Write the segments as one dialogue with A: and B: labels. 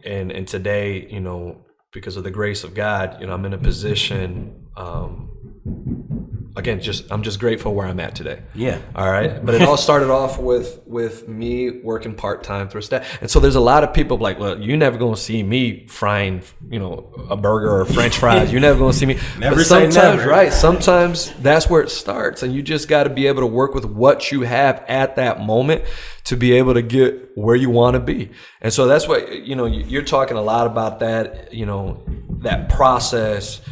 A: and today, you know, because of the grace of God, you know, I'm in a position, again, I'm just grateful where I'm at today.
B: Yeah.
A: All right. But it all started off with me working part-time for a staff. And so there's a lot of people like, well, you're never going to see me frying, you know, a burger or French fries. You're never going to see me.
B: Never
A: but
B: say
A: sometimes,
B: never.
A: right. Sometimes that's where it starts. And you just got to be able to work with what you have at that moment to be able to get where you want to be. And so that's what, you know, you're talking a lot about that, you know, that process.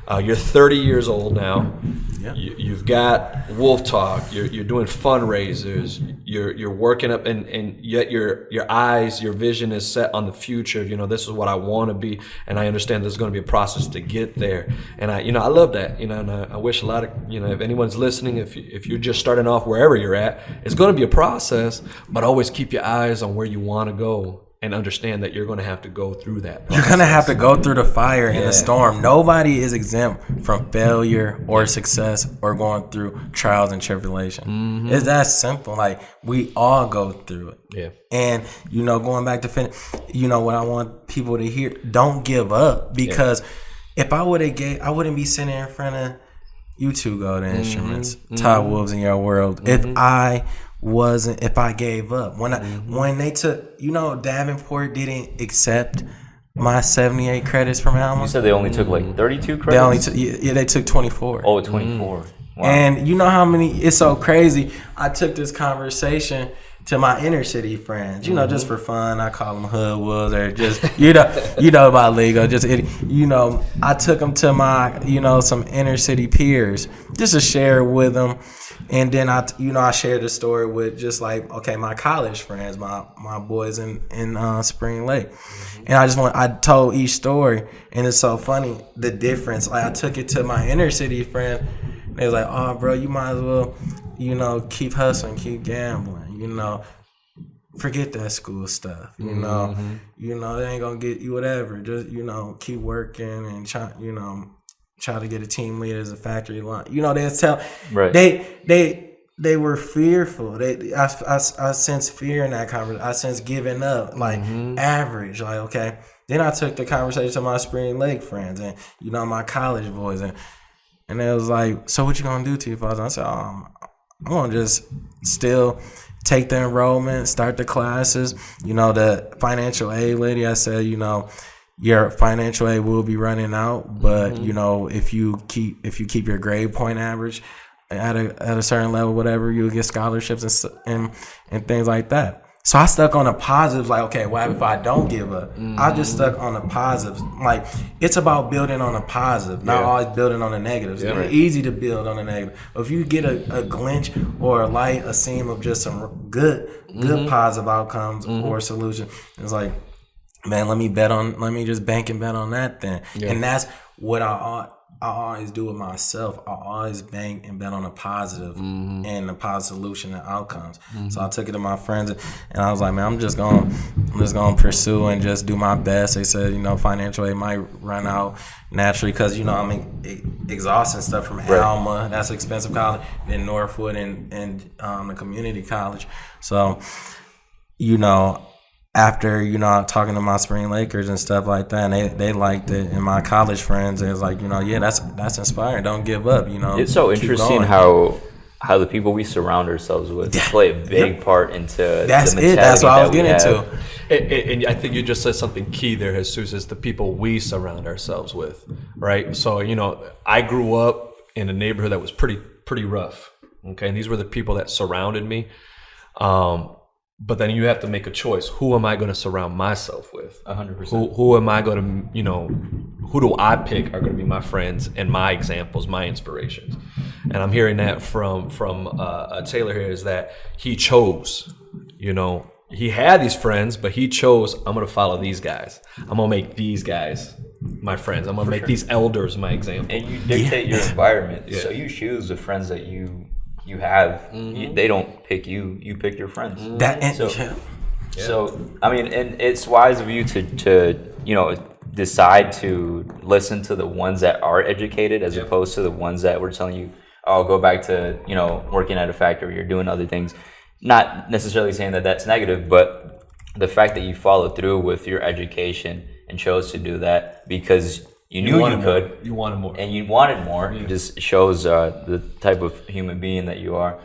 A: You're 30 years old now.
B: Yeah.
A: You've got Wolf Talk. You're doing fundraisers. You're working up, and yet your eyes, your vision is set on the future. You know, this is what I want to be, and I understand there's going to be a process to get there. And I love that. You know, and I wish a lot of, you know, if anyone's listening, if you're just starting off wherever you're at, it's going to be a process, but always keep your eyes on where you want to go. And understand that you're going to have to go through that process.
B: You're going to have to go through the fire and the storm. Nobody is exempt from failure or success or going through trials and tribulation. Mm-hmm. It's that simple. Like, we all go through it.
A: Yeah.
B: And, you know, going back to you know, what I want people to hear, don't give up. Because if I would have I wouldn't be sitting in front of you two Go to Instruments, Todd Wolves in Your World, if I gave up. When they took, you know, Davenport didn't accept my 78 credits from Alma.
C: You said they only took like 32 credits?
B: They took 24.
C: Oh, 24. Wow.
B: And you know how many, it's so crazy. I took this conversation to my inner city friends, you know, just for fun. I call them hoodwoods, or just, you know about Lego, just, you know, I took them to my, you know, some inner city peers just to share with them. And then I shared the story with just like, okay, my college friends, my boys in Spring Lake. And I told each story, and it's so funny, the difference. Like, I took it to my inner city friend, and they was like, oh, bro, you might as well, you know, keep hustling, keep gambling, you know, forget that school stuff, you know, they ain't gonna get you whatever. Just, you know, keep working and try to get a team lead as a factory line. You know, they tell they were fearful. I sense fear in that conversation. I sense giving up, like average. Like, okay. Then I took the conversation to my Spring Lake friends and, you know, my college boys, and they was like, so what you gonna do to your father? I said, I'm gonna just still take the enrollment, start the classes. You know, the financial aid lady, I said, you know, your financial aid will be running out, but you know, if you keep your grade point average at a certain level, whatever, you'll get scholarships and things like that. So I stuck on the positives, like, okay, what if I don't give up? I just stuck on the positives. Like, it's about building on the positive, not always building on the negatives. It's easy to build on the negative. But if you get a glitch or a seam of just some good positive outcomes or solutions, it's like, man, let me just bank and bet on that then. Yeah. And that's what I always do with myself. I always bank and bet on a positive and the positive solution and outcomes. So I took it to my friends and I was like, man, I'm just gonna pursue and just do my best. They said, you know, financial aid might run out naturally because, you know, I'm exhausting stuff from Alma. That's expensive college. Then Northwood and the community college. So, you know, after, you know, talking to my Spring Lakers and stuff like that, and they liked it, and my college friends, it was like, you know, yeah, that's inspiring. Don't give up, you know.
C: It's so interesting how the people we surround ourselves with play a big part into
B: that's
C: the mentality.
B: That's what I was getting to.
A: And I think you just said something key there, Jesus, is the people we surround ourselves with, right? So, you know, I grew up in a neighborhood that was pretty rough, okay? And these were the people that surrounded me. But then you have to make a choice. Who am I going to surround myself with?
C: 100%.
A: Who am I going to, you know, who do I pick are going to be my friends and my examples, my inspirations? And I'm hearing that from Taylor here, is that he chose, you know, he had these friends, but he chose, I'm going to follow these guys. I'm going to make these guys my friends. I'm going to make these elders my example.
C: And you dictate your environment. Yeah. So you choose the friends that you have. They don't pick you. You pick your friends. So I mean, and it's wise of you to you know, decide to listen to the ones that are educated as opposed to the ones that were telling you, oh, go back to, you know, working at a factory or doing other things. Not necessarily saying that that's negative, but the fact that you followed through with your education and chose to do that because you knew you could.
A: You wanted more.
C: And you wanted more. It just shows the type of human being that you are.